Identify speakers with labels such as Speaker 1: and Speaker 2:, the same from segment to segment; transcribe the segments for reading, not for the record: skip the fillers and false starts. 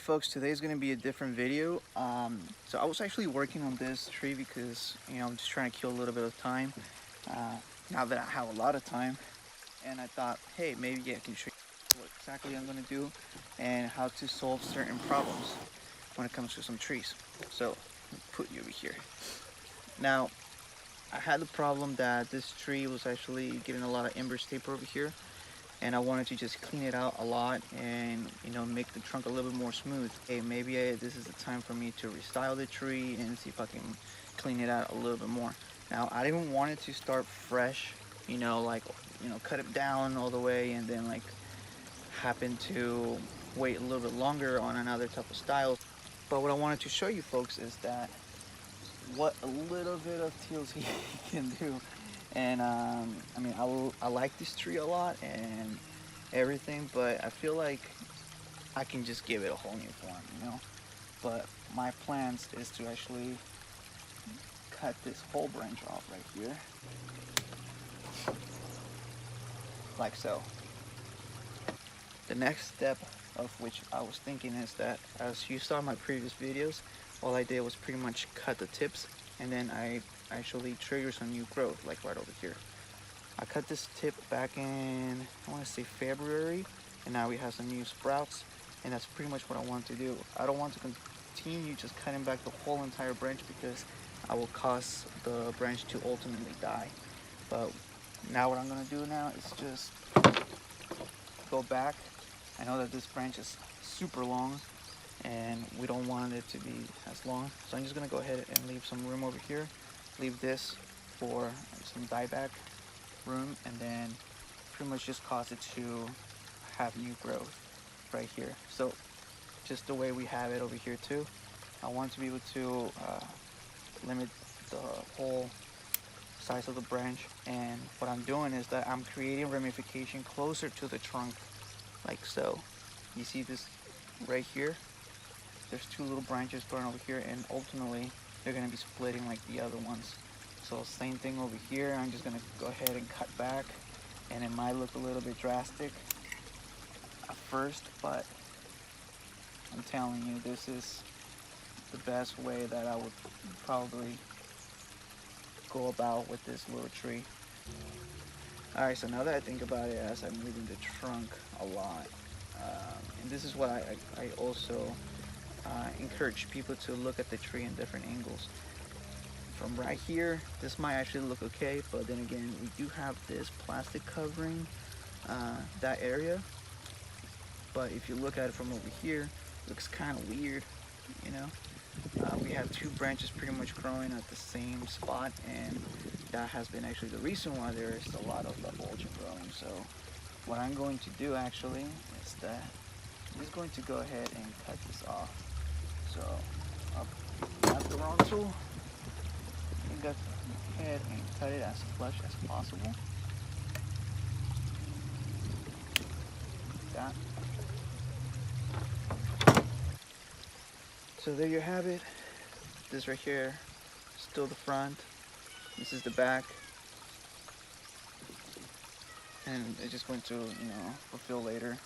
Speaker 1: Alright folks, today is going to be a different video. So I was actually working on this tree because, I'm just trying to kill a little bit of time. Now that I have a lot of time, and I thought, hey, maybe I can show you what exactly I'm going to do and how to solve certain problems when it comes to some trees. So, let me put you over here. Now, I had the problem that this tree was actually getting a lot of embers taper over here, and I wanted to just clean it out a lot and make the trunk a little bit more smooth. Hey, maybe this is the time for me to restyle the tree and see if I can clean it out a little bit more. Now, I didn't want it to start fresh, cut it down all the way and then happen to wait a little bit longer on another type of style. But what I wanted to show you folks is that what a little bit of TLC can do. And I like this tree a lot and everything, but I feel like I can just give it a whole new form, But my plans is to actually cut this whole branch off right here, like so. The next step of which I was thinking is that, as you saw in my previous videos, all I did was pretty much cut the tips, and then I actually trigger some new growth, like right over here. I cut this tip back in, I want to say February, and now we have some new sprouts, and that's pretty much what I want to do. I don't want to continue just cutting back the whole entire branch because I will cause the branch to ultimately die. But now what I'm going to do now is just go back. I know that this branch is super long and we don't want it to be as long, so I'm just going to go ahead and leave some room over here. Leave this for some dieback room, and then pretty much just cause it to have new growth right here. So just the way we have it over here too, I want to be able to limit the whole size of the branch. And what I'm doing is that I'm creating ramification closer to the trunk, like so. You see this right here? There's two little branches going over here, and ultimately they're going to be splitting like the other ones. So same thing over here. I'm just going to go ahead and cut back, and it might look a little bit drastic at first, but I'm telling you, this is the best way that I would probably go about with this little tree. Alright, so now that I think about it, as I'm moving the trunk a lot, and this is what I also encourage people to look at the tree in different angles. From right here, this might actually look okay, but then again, we do have this plastic covering that area. But if you look at it from over here, it looks kind of weird, we have two branches pretty much growing at the same spot, and that has been actually the reason why there is a lot of bulging growing. So what I'm going to do actually is that I'm just going to go ahead and cut this off. So I'll grab the wrong tool and go ahead and cut it as flush as possible. Like that. So there you have it. This right here, still the front. This is the back. And it's just going to, fulfill later.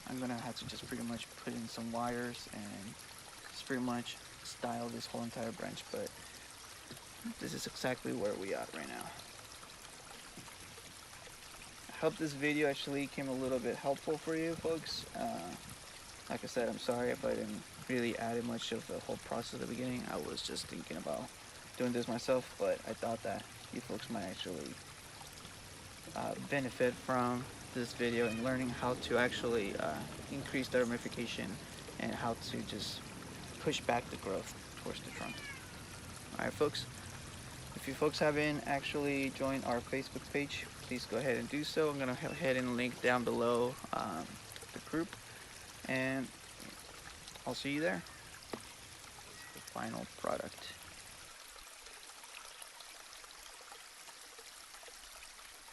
Speaker 1: I'm gonna have to just pretty much put in some wires and just pretty much style this whole entire branch, but this is exactly where we are right now. I hope this video actually came a little bit helpful for you folks. Like I said, I'm sorry if I didn't really add much of the whole process at the beginning. I was just thinking about doing this myself, but I thought that you folks might actually benefit from this video and learning how to actually increase the ramification and how to just push back the growth towards the trunk. Alright folks, if you folks haven't actually joined our Facebook page, please go ahead and do so. I'm going to go ahead and link down below the group, and I'll see you there. The final product.